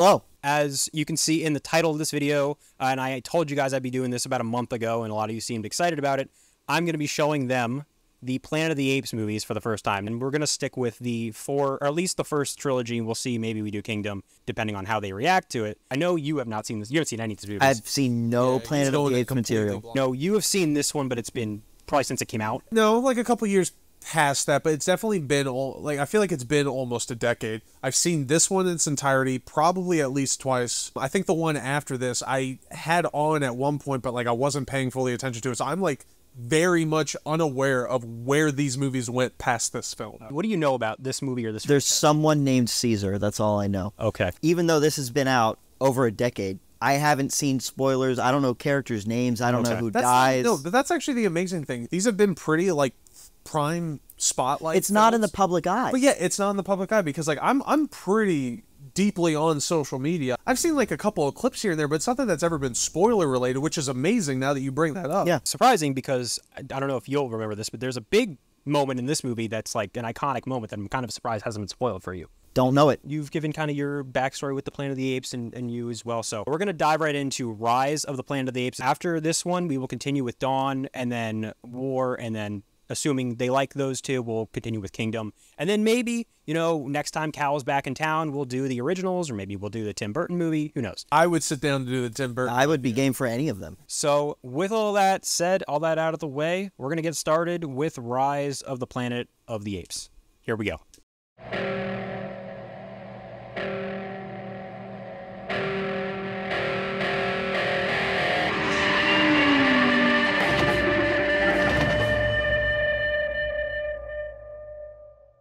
Oh. As you can see in the title of this video, and I told you guys I'd be doing this about a month ago, and a lot of you seemed excited about it, I'm going to be showing them the Planet of the Apes movies for the first time. And we're going to stick with the four, or at least the first trilogy, and we'll see, maybe we do Kingdom, depending on how they react to it. I know you have not seen this. You haven't seen any of these movies. I've seen no Planet of the Apes material. No, you have seen this one, but it's been probably since it came out. No, like a couple years past that, but it's definitely been I feel like it's been almost a decade. I've seen this one in its entirety probably at least twice. I think the one after this I had on at one point, but like I wasn't paying fully attention to it, so I'm like very much unaware of where these movies went past this film. What do you know about this movie or this? There's someone named Caesar, that's all I know. Okay. Even though this has been out over a decade, I haven't seen spoilers. I don't know characters' names. I don't know who dies. No, but that's actually the amazing thing. These have been pretty like prime spotlight. It's not in the public eye. But yeah, it's not in the public eye because like I'm pretty deeply on social media. I've seen like a couple of clips here and there, but it's something that's ever been spoiler related, which is amazing now that you bring that up. Yeah, surprising because I don't know if you'll remember this, but there's a big moment in this movie that's like an iconic moment that I'm kind of surprised hasn't been spoiled for you. Don't know it. You've given kind of your backstory with the Planet of the Apes and you as well. So we're going to dive right into Rise of the Planet of the Apes. After this one, we will continue with Dawn and then War, and then assuming they like those two, we'll continue with Kingdom. And then maybe, you know, next time Cal's back in town, we'll do the originals, or maybe we'll do the Tim Burton movie. Who knows? I would sit down to do the Tim Burton. I would be game for any of them. So with all that said, all that out of the way, we're going to get started with Rise of the Planet of the Apes. Here we go.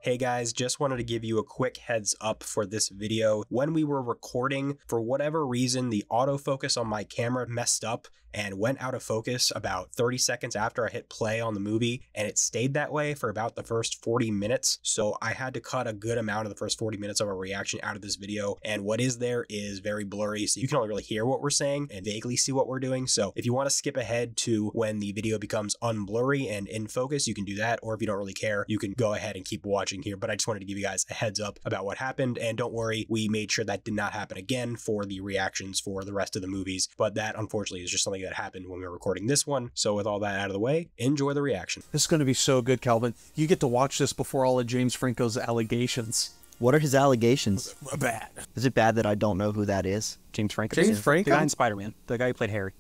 Hey guys, just wanted to give you a quick heads up for this video. When we were recording, for whatever reason, the autofocus on my camera messed up and went out of focus about 30 seconds after I hit play on the movie, and it stayed that way for about the first 40 minutes. So I had to cut a good amount of the first 40 minutes of our reaction out of this video, and what is there is very blurry, so you can only really hear what we're saying and vaguely see what we're doing. So if you want to skip ahead to when the video becomes unblurry and in focus, you can do that, or if you don't really care, you can go ahead and keep watching here. But I just wanted to give you guys a heads up about what happened, and don't worry, we made sure that did not happen again for the reactions for the rest of the movies, but that unfortunately is just something that happened when we were recording this one. So with all that out of the way, enjoy the reaction. This is going to be so good, Calvin. You get to watch this before all of James Franco's allegations. What are his allegations? Bad. Is it bad that I don't know who that is? James Franco. James Franco? The guy in Spider-Man. The guy who played Harry.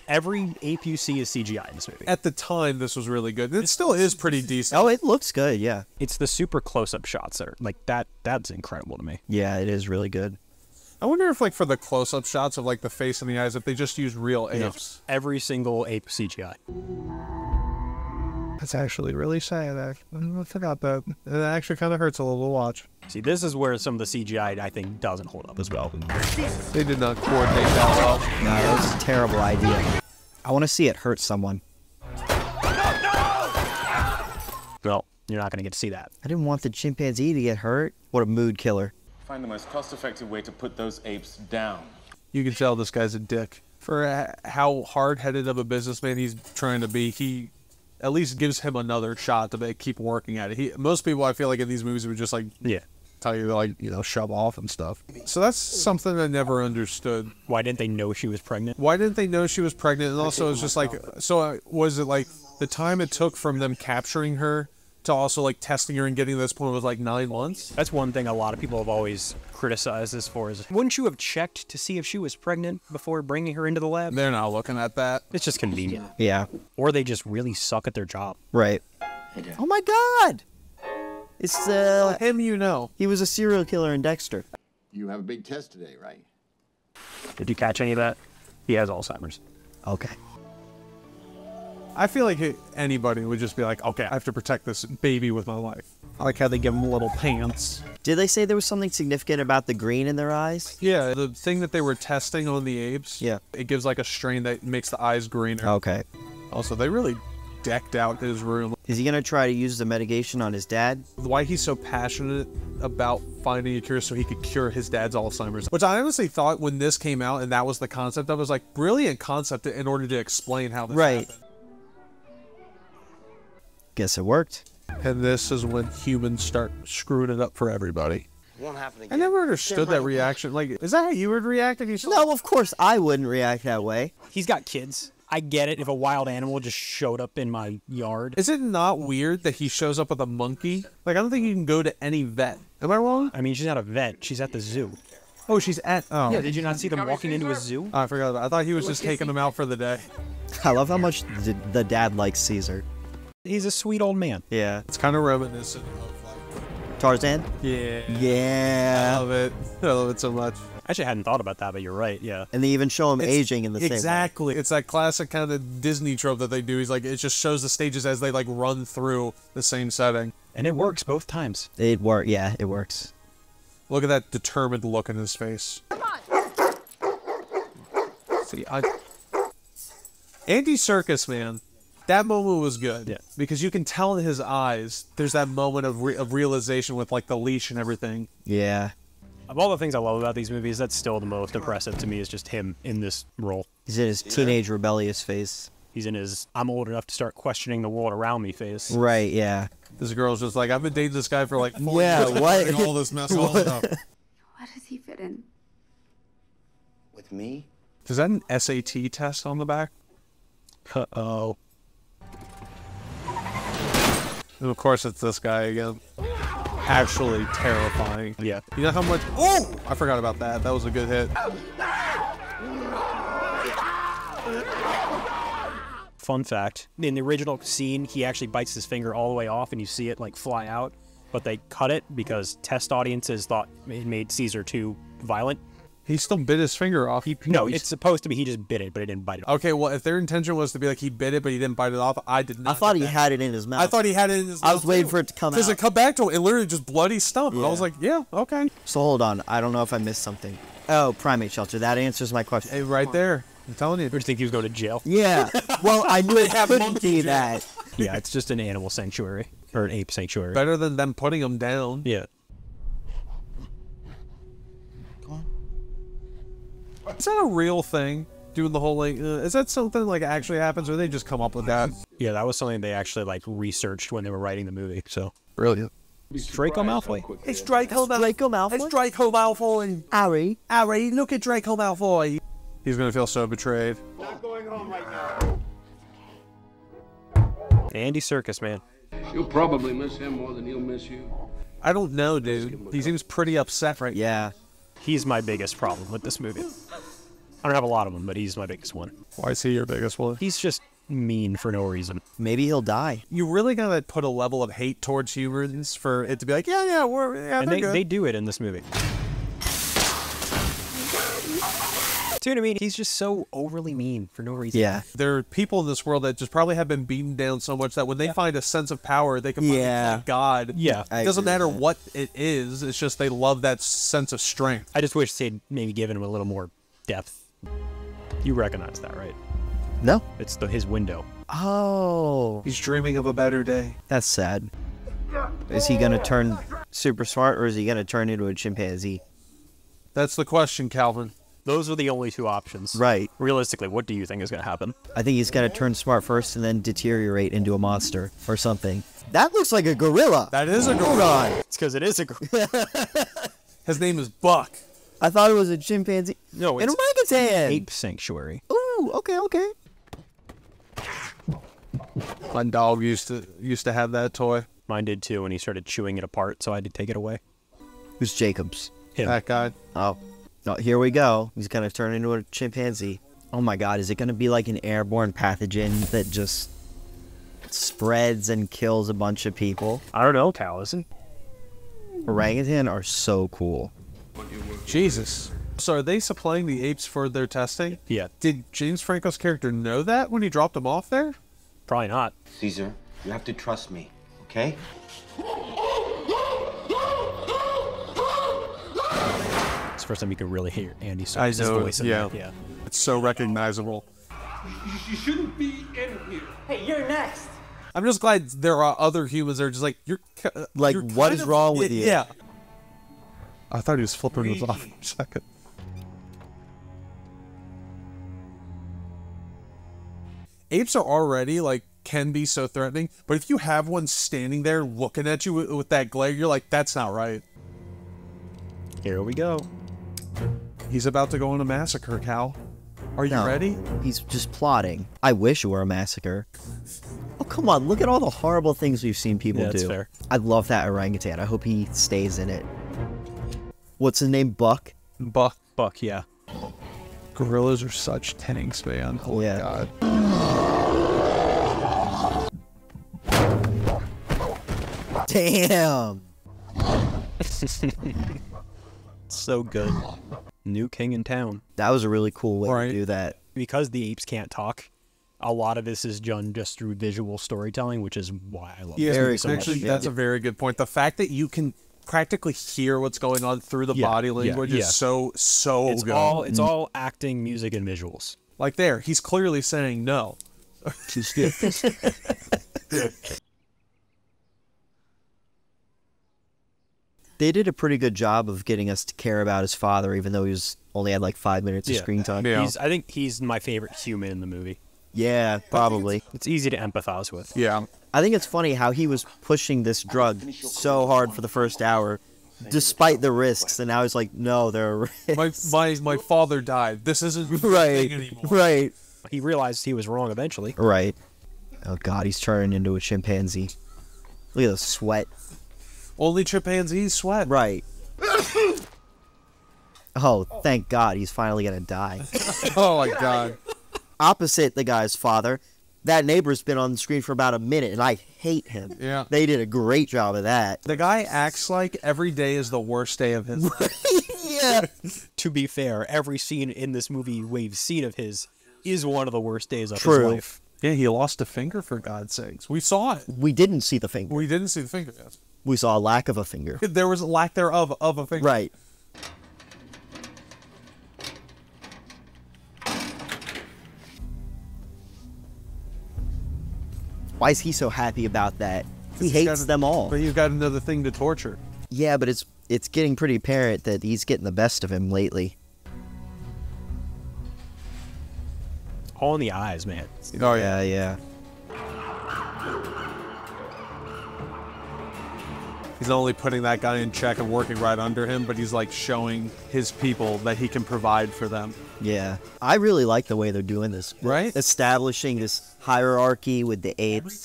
Every ape you see is CGI in this movie. At the time, this was really good. It still is pretty decent. Oh, it looks good, yeah. It's the super close-up shots that are like that's incredible to me. Yeah, it is really good. I wonder if like for the close-up shots of like the face and the eyes, if they just use real apes. No, every single ape CGI. That's actually really sad. I forgot that. It actually kind of hurts a little to watch. See, this is where some of the CGI, I think, doesn't hold up as well. They did not coordinate that well. No, that was a terrible idea. I want to see it hurt someone. Well, you're not going to get to see that. I didn't want the chimpanzee to get hurt. What a mood killer. Find the most cost-effective way to put those apes down. You can tell this guy's a dick. For how hard-headed of a businessman he's trying to be, he at least gives him another shot to keep working at it. Most people, I feel like, in these movies would just, like, tell you to, like, you know, shove off and stuff. So that's something I never understood. Why didn't they know she was pregnant? Why didn't they know she was pregnant? And also, it's just like, so was it, like, the time it took from them capturing her to also, like, testing her and getting to this point was, like, 9 months? That's one thing a lot of people have always criticized this for is, wouldn't you have checked to see if she was pregnant before bringing her into the lab? They're not looking at that. It's just convenient. Yeah. Or they just really suck at their job. Right. Oh my god! It's, him, you know. He was a serial killer in Dexter. You have a big test today, right? Did you catch any of that? He has Alzheimer's. Okay. I feel like anybody would just be like, okay, I have to protect this baby with my life. I like how they give them little pants. Did they say there was something significant about the green in their eyes? Yeah, the thing that they were testing on the apes, it gives like a strain that makes the eyes greener. Okay. Also, they really decked out his room. Is he going to try to use the medication on his dad? Why he's so passionate about finding a cure so he could cure his dad's Alzheimer's. Which I honestly thought when this came out and that was the concept, I was like, brilliant concept in order to explain how this happened. Guess it worked. And this is when humans start screwing it up for everybody. Won't happen again. I never understood that reaction. Like, is that how you would react if you saw? No, of course I wouldn't react that way. He's got kids. I get it if a wild animal just showed up in my yard. Is it not weird that he shows up with a monkey? Like, I don't think you can go to any vet. Am I wrong? I mean, she's not a vet. She's at the zoo. Oh, she's at. Oh. Yeah, did you not see them walking into a zoo? I forgot about it. I thought he was just taking them out for the day. I love how much the dad likes Caesar. He's a sweet old man. Yeah. It's kind of reminiscent of, like... Tarzan? Yeah. Yeah. I love it. I love it so much. I actually hadn't thought about that, but you're right, yeah. And they even show him aging in the same way. Exactly. It's that classic kind of Disney trope that they do. He's like, it just shows the stages as they, like, run through the same setting. And it works both times. It works. Yeah, it works. Look at that determined look in his face. Come on. See, Andy Serkis, man. That moment was good. Yeah. Because you can tell in his eyes, there's that moment of realization with, like, the leash and everything. Yeah. Of all the things I love about these movies, that's still the most impressive to me is just him in this role. He's in his teenage rebellious phase. He's in his I'm old enough to start questioning the world around me phase. Right, yeah. This girl's just like, I've been dating this guy for like 4 Yeah, years. what? All this mess, all this stuff. Where does he fit in? With me? Is that an SAT test on the back? Uh-oh. And of course it's this guy again. Actually terrifying. Yeah. You know how much... Oh! I forgot about that. That was a good hit. Fun fact, in the original scene, he actually bites his finger all the way off and you see it like fly out, but they cut it because test audiences thought it made Caesar too violent. He still bit his finger off. No, it's supposed to be he just bit it, but he didn't bite it off. Okay, well, if their intention was to be like he bit it, but he didn't bite it off, I did not. I thought he had it in his mouth. I thought he had it in his mouth. I was waiting for it to come out. Because it come back to him, it literally just bloody stump. Yeah. I was like, yeah, okay. So hold on. I don't know if I missed something. Oh, primate shelter. That answers my question. Hey, right there. I'm telling you. Did you think he was going to jail? Yeah. Well, I knew it couldn't be that. Yeah, it's just an animal sanctuary. Or an ape sanctuary. Better than them putting him down. Yeah. Is that a real thing? Doing the whole like, is that something like actually happens, or they just come up with that? Yeah, that was something they actually like researched when they were writing the movie. So Brilliant. Draco Malfoy. It's Draco Malfoy. Draco Malfoy. It's Draco Malfoy. Harry. Harry, look at Draco Malfoy. He's gonna feel so betrayed. Not going home right now. Andy Serkis, man. You'll probably miss him more than he'll miss you. I don't know, dude. He seems pretty upset right now. Yeah. He's my biggest problem with this movie. I don't have a lot of them, but he's my biggest one. Why is he your biggest one? He's just mean for no reason. Maybe he'll die. You really gotta put a level of hate towards humans for it to be like, yeah, And they do it in this movie. Dude, I mean, he's just so overly mean for no reason. Yeah. There are people in this world that just probably have been beaten down so much that when they find a sense of power, they can find Yeah. God. Yeah. It doesn't matter what it is. It's just they love that sense of strength. I just wish they'd maybe given him a little more depth. You recognize that, right? No. It's his window. Oh. He's dreaming of a better day. That's sad. Is he going to turn super smart, or is he going to turn into a chimpanzee? That's the question, Calvin. Those are the only two options. Right. Realistically, what do you think is going to happen? I think he's going to turn smart first and then deteriorate into a monster or something. That looks like a gorilla. That is a Hold gorilla. on. It's because it is a gorilla. His name is Buck. I thought it was a chimpanzee. No, An it's orangutan. Ape Sanctuary. Ooh, okay. My dog used to have that toy. Mine did too, and he started chewing it apart, so I had to take it away. Who's Jacobs? Him. That guy. Oh, here we go. He's going to turn into a chimpanzee. Oh my god, is it going to be like an airborne pathogen that just spreads and kills a bunch of people? I don't know, Cal, isn't? Orangutan are so cool. Jesus. So are they supplying the apes for their testing? Yeah. Did James Franco's character know that when he dropped them off there? Probably not. Caesar, you have to trust me, okay? It's the first time you can really hear Andy Serkis' voice in that. Yeah. It's so recognizable. You shouldn't be in here. Hey, you're next. I'm just glad there are other humans that are just like, Like, you're what kind is of- wrong with you? Yeah. I thought he was flipping us off for a second. Apes are already, like, can be so threatening. But if you have one standing there looking at you with that glare, you're like, that's not right. Here we go. He's about to go on a massacre, Cal. Are you ready? He's just plotting. I wish it were a massacre. Oh, come on. Look at all the horrible things we've seen people do. That's fair. I love that orangutan. I hope he stays in it. What's his name? Buck? Buck, yeah. gorillas are such tanks, man. Oh my god. Damn. So good. New king in town. That was a really cool way to do that. Because the apes can't talk, a lot of this is done just through visual storytelling, which is why I love it so much. Actually, that's a very good point. The fact that you can practically hear what's going on through the body language is so it's good. It's all acting, music, and visuals. Like there, he's clearly saying no. They did a pretty good job of getting us to care about his father, even though he was only had like 5 minutes of screen time. I think he's my favorite human in the movie. Yeah, probably. It's easy to empathize with. Yeah. I think it's funny how he was pushing this drug so hard for the first hour, despite the risks, and now he's like, no, there are risks. My father died. This isn't right anymore. Right. He realized he was wrong eventually. Right. Oh god, he's turning into a chimpanzee. Look at the sweat. Only chimpanzees sweat. Right. Oh, thank God, he's finally gonna die. Oh my god. Opposite the guy's father, that neighbor's been on the screen for about a minute, and I hate him. Yeah. They did a great job of that. The guy acts like every day is the worst day of his life. Yeah. To be fair, every scene in this movie we've seen of his is one of the worst days of True. his life. Yeah, he lost a finger, for God's sakes. We saw it. We didn't see the finger. We didn't see the finger, yes. We saw a lack of a finger. There was a lack thereof of a finger. Right. Why is he so happy about that? He hates them all. But you've got another thing to torture. Yeah, but it's getting pretty apparent that he's getting the best of him lately. All in the eyes, man. Oh Yeah. He's not only putting that guy in check and working right under him, but he's like showing his people that he can provide for them. Yeah. I really like the way they're doing this. Right? Establishing this hierarchy with the apes.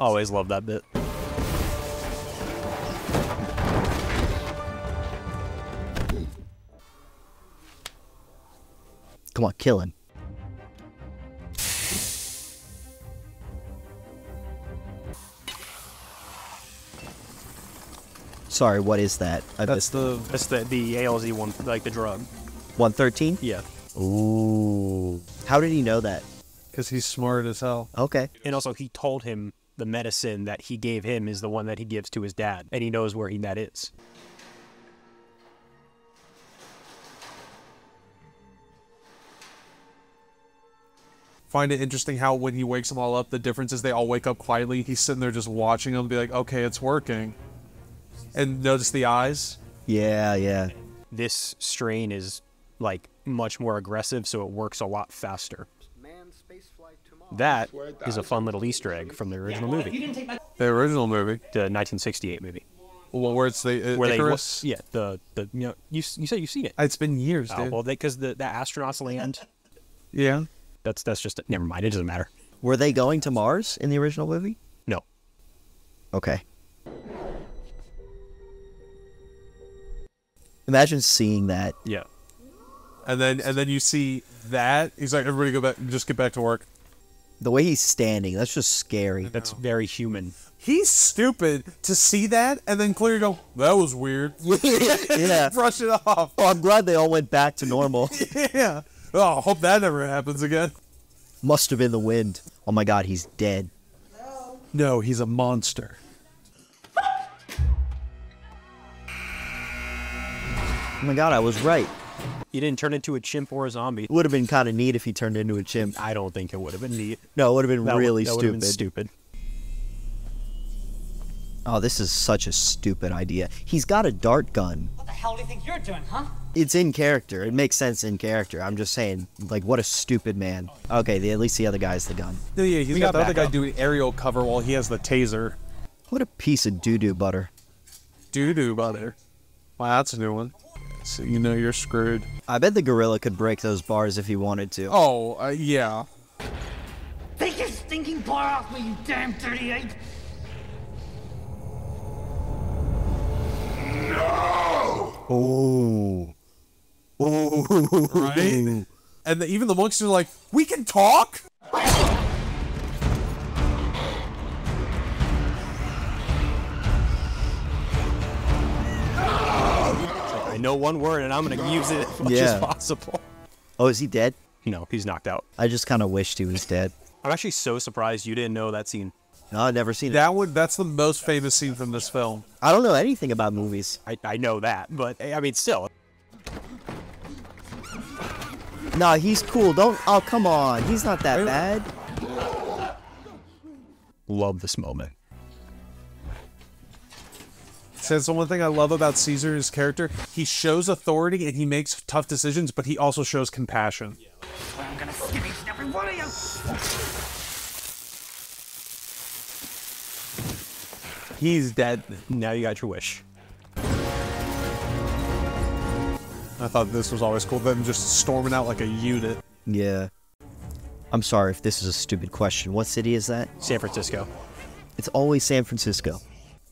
Always love that bit. Come on, kill him. Sorry, what is that? That's the ALZ one, like the drug. 113? Yeah. Ooh. How did he know that? Because he's smart as hell. Okay. And also, he told him the medicine that he gave him is the one that he gives to his dad, and he knows where that is. Find it interesting how when he wakes them all up, the difference is they all wake up quietly. He's sitting there just watching them, be like, okay, it's working. And notice the eyes. Yeah. This strain is like much more aggressive, so it works a lot faster. That is a fun little Easter egg from the original movie. The original movie? The 1968 movie. Well, where it's the where Icarus? you know, you said you've seen it. It's been years, dude. Well, because the astronauts land. Yeah. That's just never mind. It doesn't matter. Were they going to Mars in the original movie? No. Okay. Imagine seeing that. Yeah. And then you see that. He's like, everybody go back, just get back to work. The way he's standing, that's just scary. That's very human. He's stupid to see that and then clearly go, that was weird. Yeah. Brush it off. Oh, I'm glad they all went back to normal. Yeah. Oh, I hope that never happens again. Must have been the wind. Oh my god, he's dead. No, he's a monster. Oh my god, I was right. He didn't turn into a chimp or a zombie. It would have been kind of neat if he turned into a chimp. I don't think it would have been neat. No, it would have been really that would have been stupid. Oh, this is such a stupid idea. He's got a dart gun. What the hell do you think you're doing, huh? It's in character. It makes sense in character. I'm just saying, like, what a stupid man. Okay, at least the other guy's the gun. Yeah, he's got the other guy doing aerial cover while he has the taser. What a piece of doo-doo butter. Doo-doo butter. Wow, that's a new one. So you know you're screwed. I bet the gorilla could break those bars if he wanted to. Oh, yeah. Take your stinking paw off me, you damn dirty ape! Oh. Oh. Right? And even the monks are like, we can talk? I know one word and I'm gonna use it as much as possible. Oh, is he dead? No, he's knocked out. I just kind of wished he was dead. I'm actually so surprised you didn't know that scene. No, I've never seen it. That's the most famous scene from this film. I don't know anything about movies. I know that, but I mean, still. Nah, he's cool. Oh, come on. He's not that bad. Love this moment. Says the one thing I love about Caesar, his character, he shows authority and he makes tough decisions, but he also shows compassion. I'm gonna skin each and every one of you! He's dead. Now you got your wish. I thought this was always cool, them just storming out like a unit. Yeah. I'm sorry if this is a stupid question. What city is that? San Francisco. It's always San Francisco.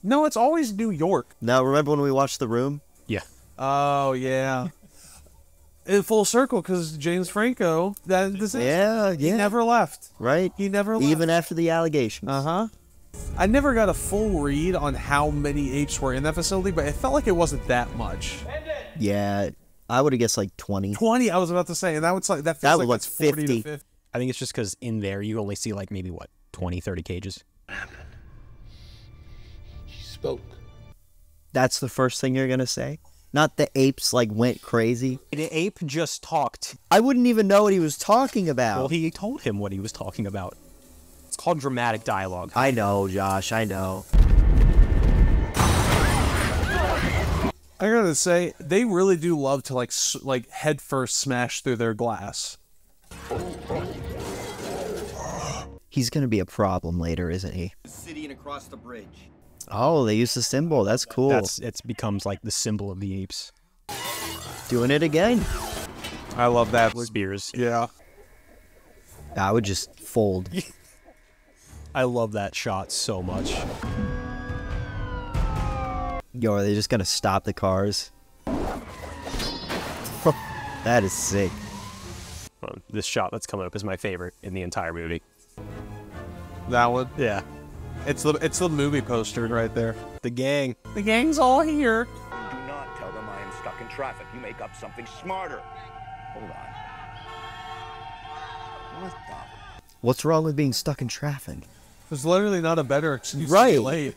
No, it's always New York. Now, remember when we watched The Room? Yeah. Oh, yeah. In full circle, because James Franco, he never left. Right? He never left. Even after the allegations. Uh-huh. I never got a full read on how many apes were in that facility, but it felt like it wasn't that much. Yeah, I would have guessed like 20. 20, I was about to say, and that was like that feels like was that's 40 50. to 50. I think it's just because in there you only see like maybe what, 20, 30 cages. She spoke. That's the first thing you're gonna say? Not the apes like went crazy? The ape just talked. I wouldn't even know what he was talking about. Well, he told him what he was talking about. It's called dramatic dialogue. I know, Josh, I know. I gotta say, they really do love to like head first smash through their glass. He's gonna be a problem later, isn't he? The city and across the bridge. Oh, they used the symbol. That's cool. It becomes like the symbol of the apes. Doing it again. I love that. Spears. Yeah. I would just fold. I love that shot so much. Yo, are they just gonna stop the cars? That is sick. Well, this shot that's coming up is my favorite in the entire movie. That one? Yeah. It's the movie poster right there. The gang. The gang's all here. Do not tell them I am stuck in traffic. You make up something smarter. Hold on. What the? What's wrong with being stuck in traffic? There's literally not a better excuse Right. to be late.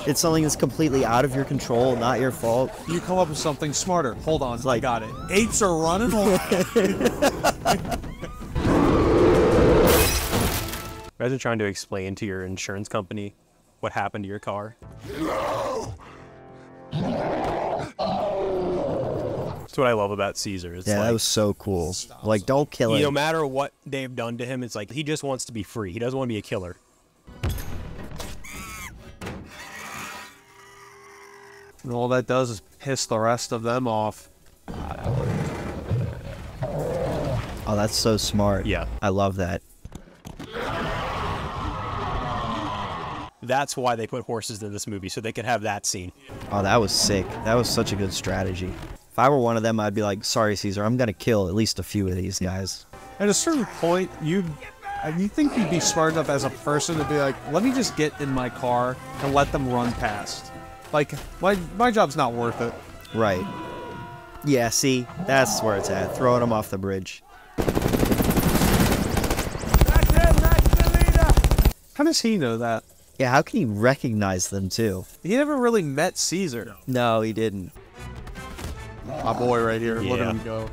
It's something that's completely out of your control, not your fault. You come up with something smarter. Hold on, like, I got it. Apes are running wild. Imagine trying to explain to your insurance company what happened to your car. That's what I love about Caesar. It's Yeah, like, that was so cool. Like, don't kill him. no matter what they've done to him, it's like he just wants to be free. He doesn't want to be a killer. And all that does is piss the rest of them off. Oh, that's so smart. Yeah. I love that. That's why they put horses in this movie, so they could have that scene. Oh, that was sick. That was such a good strategy. If I were one of them, I'd be like, sorry, Caesar, I'm going to kill at least a few of these guys. At a certain point, you think you'd be smart enough as a person to be like, let me just get in my car and let them run past. Like, my job's not worth it. Right. Yeah, see? That's where it's at. Throwing them off the bridge. How does he know that? Yeah, how can he recognize them, too? He never really met Caesar. No, he didn't. My boy right here. Look Yeah. at him go.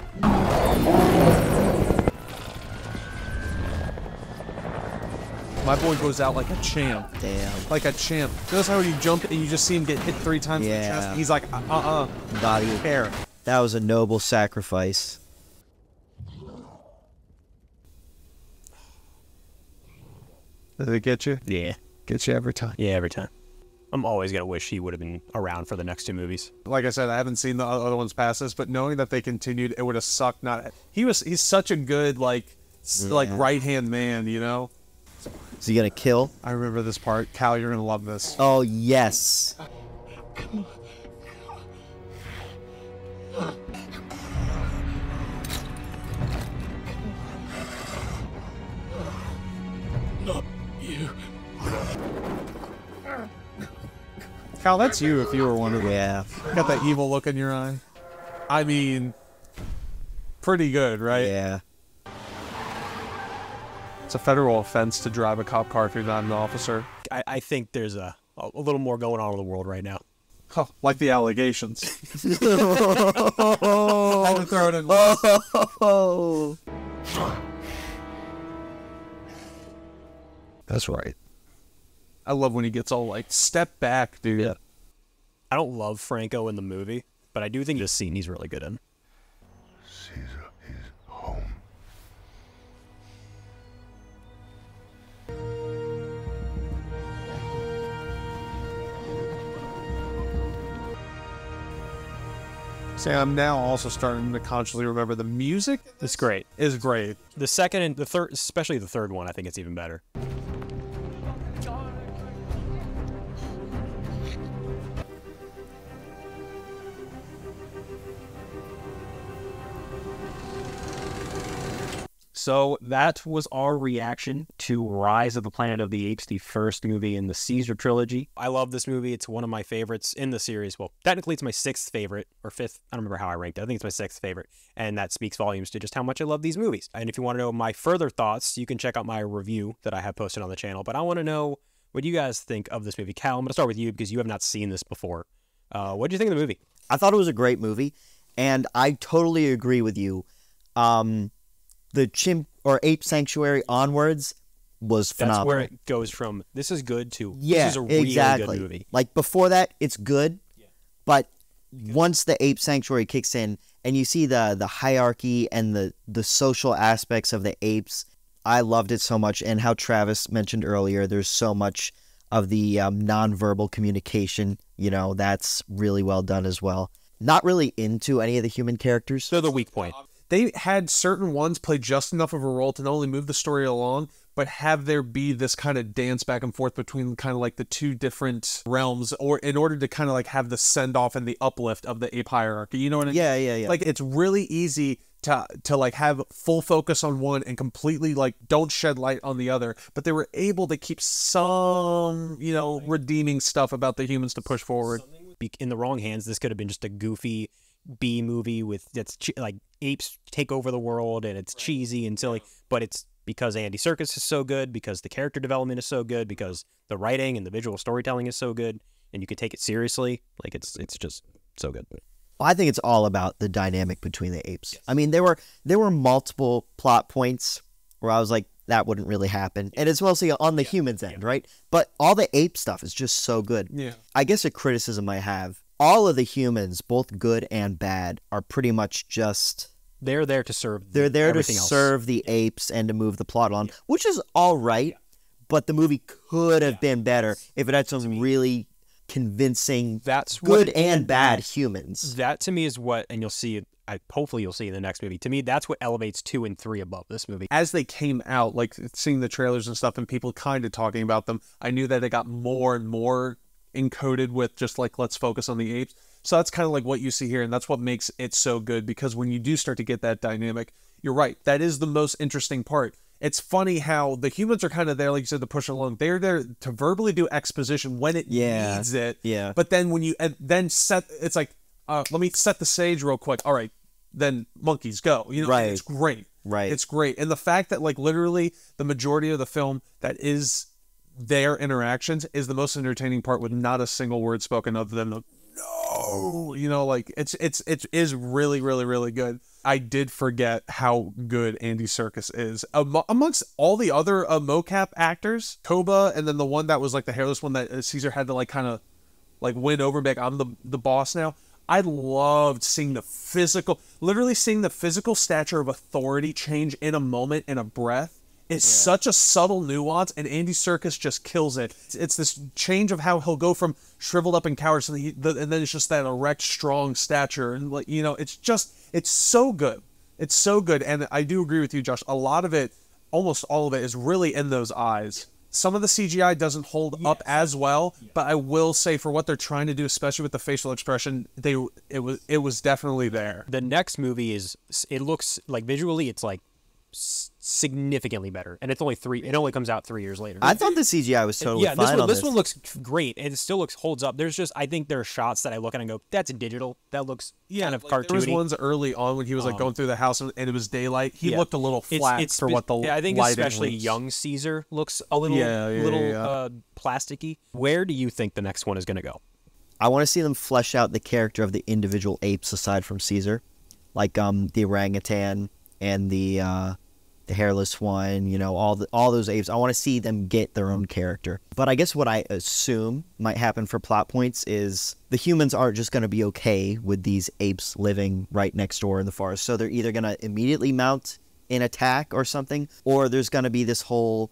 My boy goes out like a champ. Damn. Like a champ. Notice how when you jump and you just see him get hit 3 times in the chest? He's like, Not even care. That was a noble sacrifice. Did it get you? Yeah. Gets you every time. Yeah, every time. I'm always going to wish he would have been around for the next 2 movies. Like I said, I haven't seen the other ones past this, but knowing that they continued, it would have sucked not... He's such a good, like right-hand man, you know? Is he gonna kill? I remember this part. Cal, you're gonna love this. Oh, yes. Come on. Not you. Cal, that's you if you were one of them. Yeah. Got that evil look in your eye. I mean, pretty good, right? Yeah. It's a federal offense to drive a cop car if you're not an officer. I think there's a little more going on in the world right now. Huh, like the allegations. Had to throw it in. Oh. That's right. I love when he gets all like, step back, dude. Yeah. I don't love Franco in the movie, but I do think this scene he's really good in. Caesar is home. See, I'm now also starting to consciously remember the music. It's great. Is great. The second and the third, especially the third one, I think it's even better. So that was our reaction to Rise of the Planet of the Apes, the first movie in the Caesar trilogy. I love this movie. It's one of my favorites in the series. Well, technically it's my 6th favorite, or 5th. I don't remember how I ranked it. I think it's my 6th favorite. And that speaks volumes to just how much I love these movies. And if you want to know my further thoughts, you can check out my review that I have posted on the channel. But I want to know what you guys think of this movie. Cal, I'm going to start with you because you have not seen this before. What do you think of the movie? I thought it was a great movie, and I totally agree with you. The Chimp or Ape Sanctuary onwards was phenomenal. That's where it goes from this is good to yeah, this is a really good movie. Like before that, it's good, but once the Ape Sanctuary kicks in and you see the hierarchy and the social aspects of the apes, I loved it so much. And how Travis mentioned earlier, there's so much of the nonverbal communication. You know, that's really well done as well. Not really into any of the human characters. They're the weak point. They had certain ones play just enough of a role to not only move the story along, but have there be this kind of dance back and forth between kind of like the 2 different realms, or in order to kind of like have the send off and the uplift of the ape hierarchy. You know what I mean? Yeah. Like it's really easy to like have full focus on one and completely like don't shed light on the other, but they were able to keep some, you know, redeeming stuff about the humans to push forward. In the wrong hands, this could have been just a goofy B movie with that's like apes take over the world and it's cheesy and silly, but it's because Andy Serkis is so good, because the character development is so good, because the writing and the visual storytelling is so good, and you could take it seriously. Like it's just so good. Well, I think it's all about the dynamic between the apes. Yes. I mean, there were multiple plot points where I was like, that wouldn't really happen, and it's mostly on the humans' end, right? But all the ape stuff is just so good. Yeah. I guess a criticism I have. All of the humans, both good and bad, are pretty much just... They're there to serve They're there to everything else. serve the apes and to move the plot on, which is all right, but the movie could have been better if it had some really convincing good and bad humans. That, to me, is what, and you'll see it, hopefully you'll see in the next movie. To me, that's what elevates 2 and 3 above this movie. As they came out, like seeing the trailers and stuff and people kind of talking about them, I knew that it got more and more encoded with just like, let's focus on the apes. So that's kind of like what you see here, and that's what makes it so good, because when you do start to get that dynamic, you're right, that is the most interesting part. It's funny how the humans are kind of there, like you said, to push along. They're there to verbally do exposition when it needs it. Yeah. But then when you then set, it's like, let me set the stage real quick. All right, then monkeys go. You know, right. It's great. Right. It's great. And the fact that like literally the majority of the film that is their interactions is the most entertaining part, with not a single word spoken other than the no, you know, like it is really, really, really good. I did forget how good Andy Serkis is. Amongst all the other mocap actors, Koba, and then the one that was like the hairless one that Caesar had to like kind of like win over, back, I'm the boss now. I loved seeing literally seeing the physical stature of authority change in a moment, in a breath. It's such a subtle nuance, and Andy Serkis just kills it. It's this change of how he'll go from shriveled up and coward, and then it's just that erect, strong stature, and like, you know, it's so good. It's so good, and I do agree with you, Josh. A lot of it, almost all of it, is really in those eyes. Some of the CGI doesn't hold up as well, but I will say for what they're trying to do, especially with the facial expression, it was definitely there. The next movie it looks like visually, it's like significantly better, and it only comes out 3 years later. I thought the CGI was totally fine. This one looks great, and it still holds up. There's just, I think there are shots that I look at and go, that's digital, that looks kind of cartoony. There was ones early on when he was like going through the house and it was daylight. He looked a little flat for what the I think especially was. young Caesar looks a little plasticky. Where do you think the next one is going to go? I want to see them flesh out the character of the individual apes aside from Caesar, like the orangutan and the hairless one, you know, all those apes. I want to see them get their own character. But I guess what I assume might happen for plot points is the humans aren't just going to be okay with these apes living right next door in the forest. So they're either going to immediately mount an attack or something, or there's going to be this whole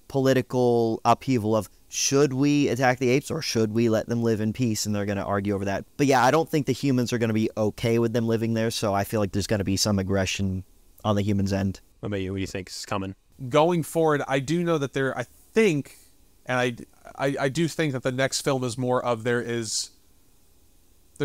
political upheaval of, should we attack the apes or should we let them live in peace? And they're going to argue over that. But yeah, I don't think the humans are going to be okay with them living there. So I feel like there's going to be some aggression on the humans' end. What about you? What do you think is coming? Going forward, I do know that I think, and I do think that the next film is more of there's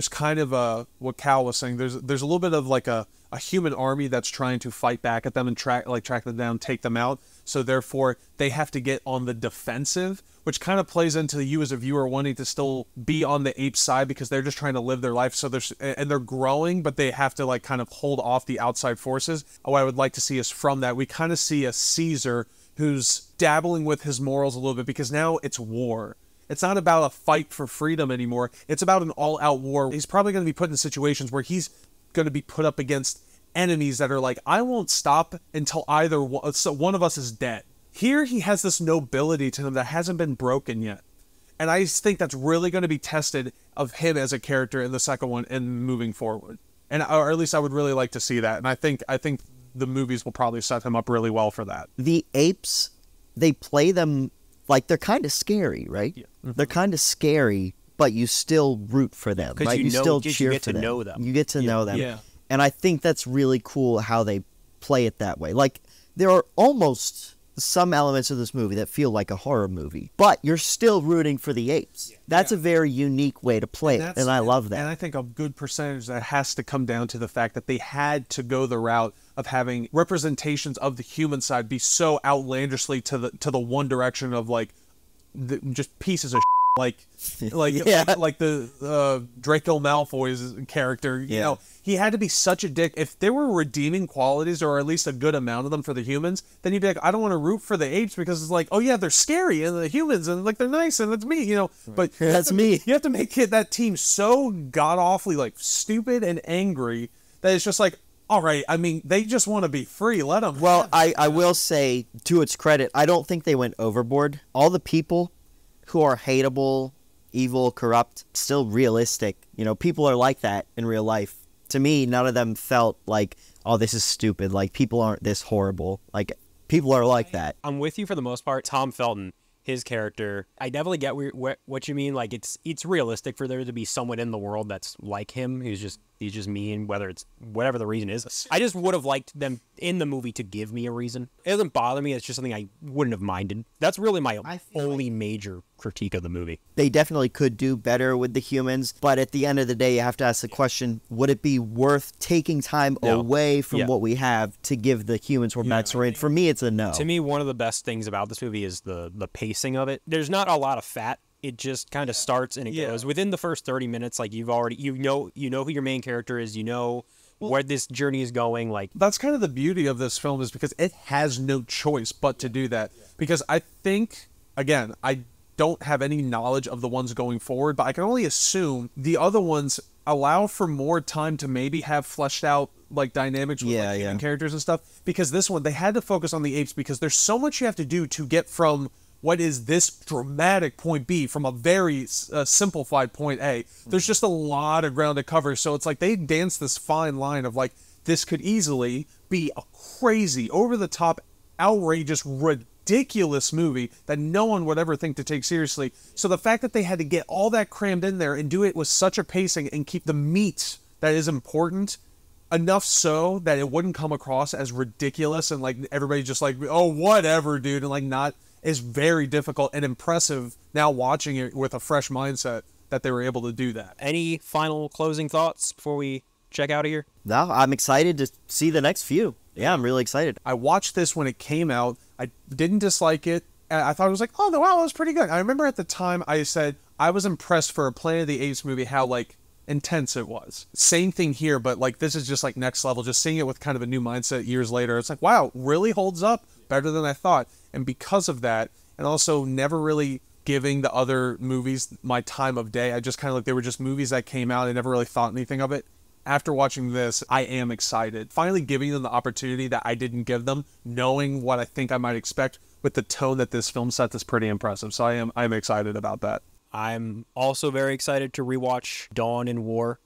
kind of what Cal was saying. There's a little bit of like a human army that's trying to fight back at them and track them down, take them out. So therefore, they have to get on the defensive, which kind of plays into you as a viewer wanting to still be on the ape side because they're just trying to live their life. So they're growing, but they have to like kind of hold off the outside forces. What I would like to see is from that, we kind of see a Caesar who's dabbling with his morals a little bit because now it's war. It's not about a fight for freedom anymore. It's about an all-out war. He's probably going to be put in situations where he's going to be put up against enemies that are like, I won't stop until either one of us is dead. Here he has this nobility to him that hasn't been broken yet. And I think that's really going to be tested of him as a character in the second one and moving forward. Or at least I would really like to see that. And I think the movies will probably set him up really well for that. The apes, they play them like they're kind of scary, right? Yeah. Mm-hmm. They're kind of scary, but you still root for them, right? You still cheer for them. You get to know them. Yeah. And I think that's really cool how they play it that way. Like, there are almost some elements of this movie that feel like a horror movie, but you're still rooting for the apes. Yeah. That's a very unique way to play it, and I love that. And I think a good percentage that has to come down to the fact that they had to go the route of having representations of the human side be so outlandishly to the one direction of like just pieces of like the Draco Malfoy's character. You know, he had to be such a dick. If there were redeeming qualities, or at least a good amount of them for the humans, then you'd be like, I don't want to root for the apes because it's like, oh yeah, they're scary, and the humans, and like they're nice, and that's me, you know. But that's me. You have to make that team so god awfully like stupid and angry that it's just like, all right, I mean, they just want to be free. Let them. Well, I will say, to its credit, I don't think they went overboard. All the people who are hateable, evil, corrupt, still realistic. You know, people are like that in real life. To me, none of them felt like, oh, this is stupid. Like, people aren't this horrible. Like, people are like that. I'm with you for the most part. Tom Felton, his character, I definitely get what you mean. Like, it's realistic for there to be someone in the world that's like him, he's just mean, whether it's whatever the reason is. I just would have liked them in the movie to give me a reason. It doesn't bother me. It's just something I wouldn't have minded. That's really my only major critique of the movie. They definitely could do better with the humans, but at the end of the day, you have to ask the question, would it be worth taking time away from what we have to give the humans more backstory? For me, it's a no. To me, one of the best things about this movie is the pacing of it. There's not a lot of fat. It just kind of starts and it goes. Within the first 30 minutes, like you know who your main character is, you know where this journey is going. Like, that's kind of the beauty of this film, is because it has no choice but to do that. Because I think, again, I don't have any knowledge of the ones going forward, but I can only assume the other ones allow for more time to maybe have fleshed out like dynamics with like, human characters and stuff. Because this one, they had to focus on the apes because there's so much you have to do to get from what is this dramatic point B from a very simplified point A. There's just a lot of ground to cover. So it's like they dance this fine line of like, this could easily be a crazy, over-the-top, outrageous, ridiculous movie that no one would ever think to take seriously. So the fact that they had to get all that crammed in there and do it with such a pacing and keep the meat that is important enough so that it wouldn't come across as ridiculous and like everybody just like, oh, whatever, dude, and like not, is very difficult and impressive now watching it with a fresh mindset that they were able to do that. Any final closing thoughts before we check out of here? No, I'm excited to see the next few. Yeah, I'm really excited. I watched this when it came out. I didn't dislike it. I thought it was like, oh, wow, it was pretty good. I remember at the time I said I was impressed for a Planet of the Apes movie how like intense it was. Same thing here, but like this is just like next level. Just seeing it with kind of a new mindset years later. It's like, wow, really holds up better than I thought. And because of that, and also never really giving the other movies my time of day, I just kind of like, they were just movies that came out. I never really thought anything of it. After watching this, I am excited. Finally giving them the opportunity that I didn't give them, knowing what I think I might expect with the tone that this film sets is pretty impressive. So I'm excited about that. I'm also very excited to rewatch Dawn in War.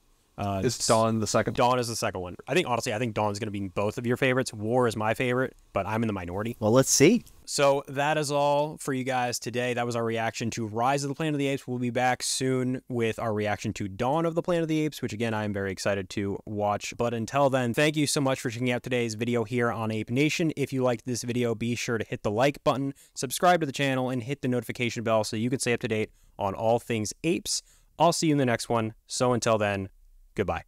Is Dawn the second? Dawn is the second one. I think Dawn's going to be both of your favorites. War is my favorite, but I'm in the minority. Well, let's see. So that is all for you guys today. That was our reaction to Rise of the Planet of the Apes. We'll be back soon with our reaction to Dawn of the Planet of the Apes, which again, I'm very excited to watch. But until then, thank you so much for checking out today's video here on Ape Nation. If you liked this video, be sure to hit the like button, subscribe to the channel, and hit the notification bell so you can stay up to date on all things apes. I'll see you in the next one. So until then, goodbye.